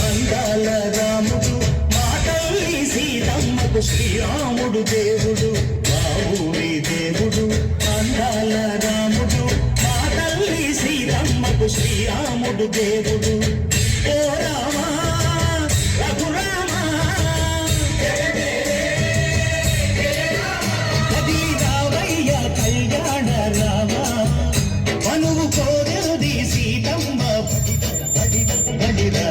అందాల రాముడు మా తల్లి సీతమ్మకు శ్రీరాముడు దేవుడు బాబుని దేవుడు అందాల రాముడు మా తల్లి సీతమ్మకు శ్రీరాముడు దేవుడు ఓ రామా రఘురామా అది రావయ్య కళ్యాణ రామా మనువు కోరది సీతమ్మ బడిరా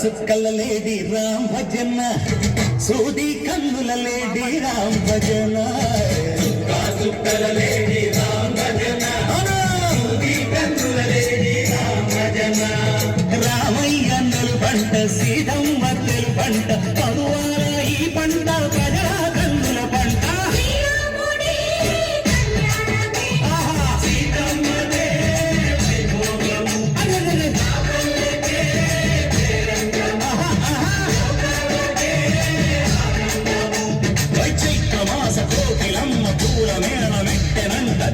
చుక్కల లేడి రామ్ భజన సూది కన్నుల లేడి రామ్ భజన చుక్కల లేడి రామ్ భజన సూది కన్నుల లేడి రామ్ భజన రామయ్యన్నలు పంట సీతమ్మ తెలు పంట పరువాల ఈ పంట ప్రజల కన్నుల పంట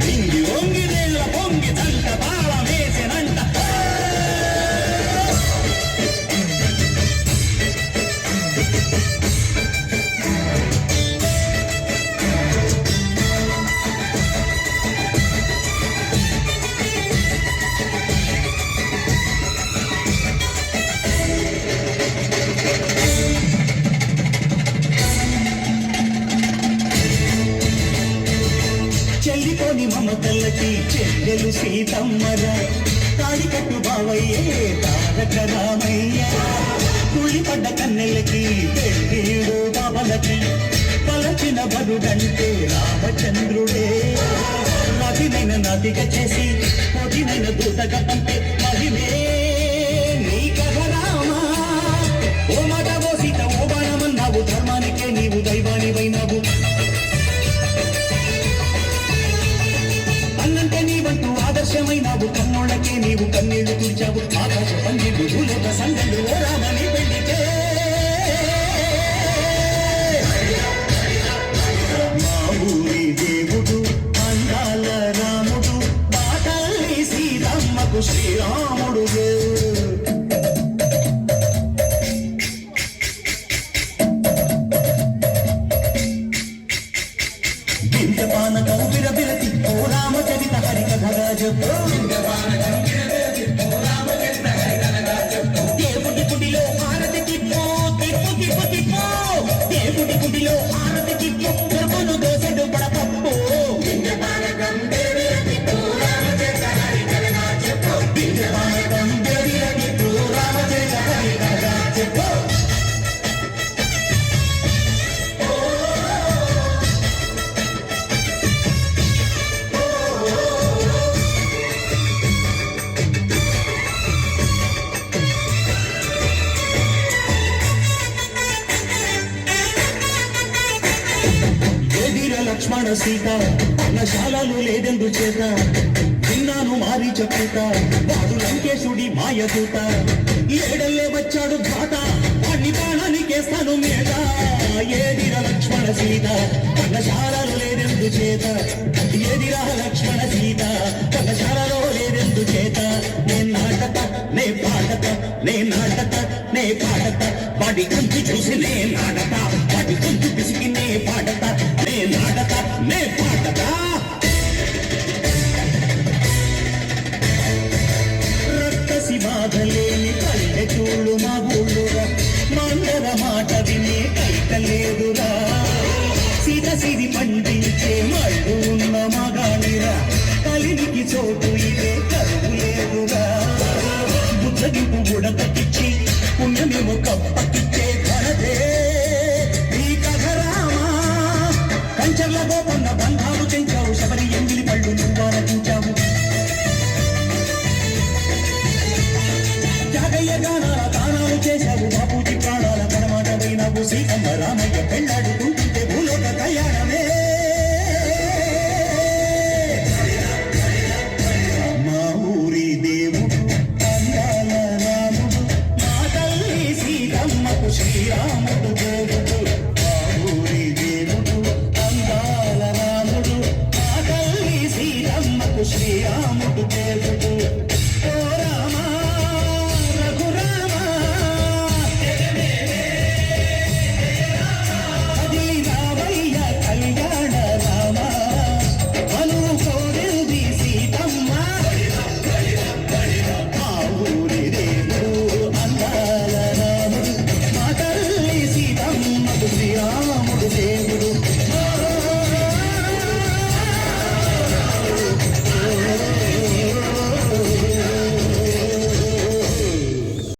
దింగి ఒంగి నేల పొంగి తంట తాళమేసినంట చెల్లిపోని మమతల్లకి చెల్లెలు సీతమ్మరా తాడి కట్టు బావయ్యే తారక రామయ్య కూలిపడ్డ కన్నెలకి పెళ్ళిడు బావలకి పలచిన వరుడంటే రామచంద్రుడే నదినైన నదిగా చేసి పొదినైన దూతగా పంపే మహిమే నీ కథ రామా ఓ మాట ఓ సీత ఓ బాణమన్నావు ధర్మానికే నీవు దైవానివైనావు అన్నంటే నీవంటూ ఆదర్శమైనావు కన్నోళ్ళకే నీవు కన్నీళ్లు తుడిచావు ఆకాశ పండిలు భూలోక సంగళ్ళు ఓ రామని పెళ్లికే మా ఊరి దేవుడు అందాల రాముడు మా తల్లి సీతమ్మకు శ్రీరాముడు పానకం విరబిరతి ఓ రామచరిత హరికథగా చెప్పు దేవుడి గుడిలో ఆరతి తిప్పు తిప్పు తిప్పు తిప్పు దేవుడి గుడిలో ఆరతి తిప్పు ప్రభును దోసెడు పడపప్పు పానకం దేవిరతిప్పు రామచరిత హరికథగా చెప్పు పానకం దేవిరతిప్పు రామచరిత హరికథగా చెప్పు లక్ష్మణ సీత పర్ణశాలలు లేదెందు చేత విన్నాను మారి చెప్పుత వాడు లంకేశుడి మాయదూత ఏడల్లే వచ్చాడు ఘాట వాడిని బాణానికేస్తాను మేట ఏదిరా లక్ష్మణ సీత పర్ణశాలలు లేదెందు చేత ఏదిరా లక్ష్మణ సీత పర్ణశాలలో లేదెందు చేత నే నాటత నే పాడత నే నాటత నే పాడత వాడి కంచి చూసి నే నాటత వాడి కంచి పిసికి నే పాడత నే నాటత నే పాడత రక్కసి బాధలేని పల్లెటూళ్ళు మా ఊళ్ళురా మందర మాట వినే కైకలేదురా సీత సిరి పండించే మళ్ళు ఉన్న మగాణిరా కలినికి చోటు ఇదే కరువు లేదురా బుద్ధగింపు ఉడతకిచ్చి పుణ్యమేమో కప్పకిచ్చే ఘనదే ఈ కథ రామా కంచర్ల గోపన్న బంధాలు చెంచావు శబరి ఎంగిలి పళ్ళు నువ్వు రచించావు జాగయ్య గానాల గానాలు చేశావు బాపూజీ ప్రాణాల పరమాట వైనావు సీతమ్మ రామయ్య పెళ్ళాడుతూ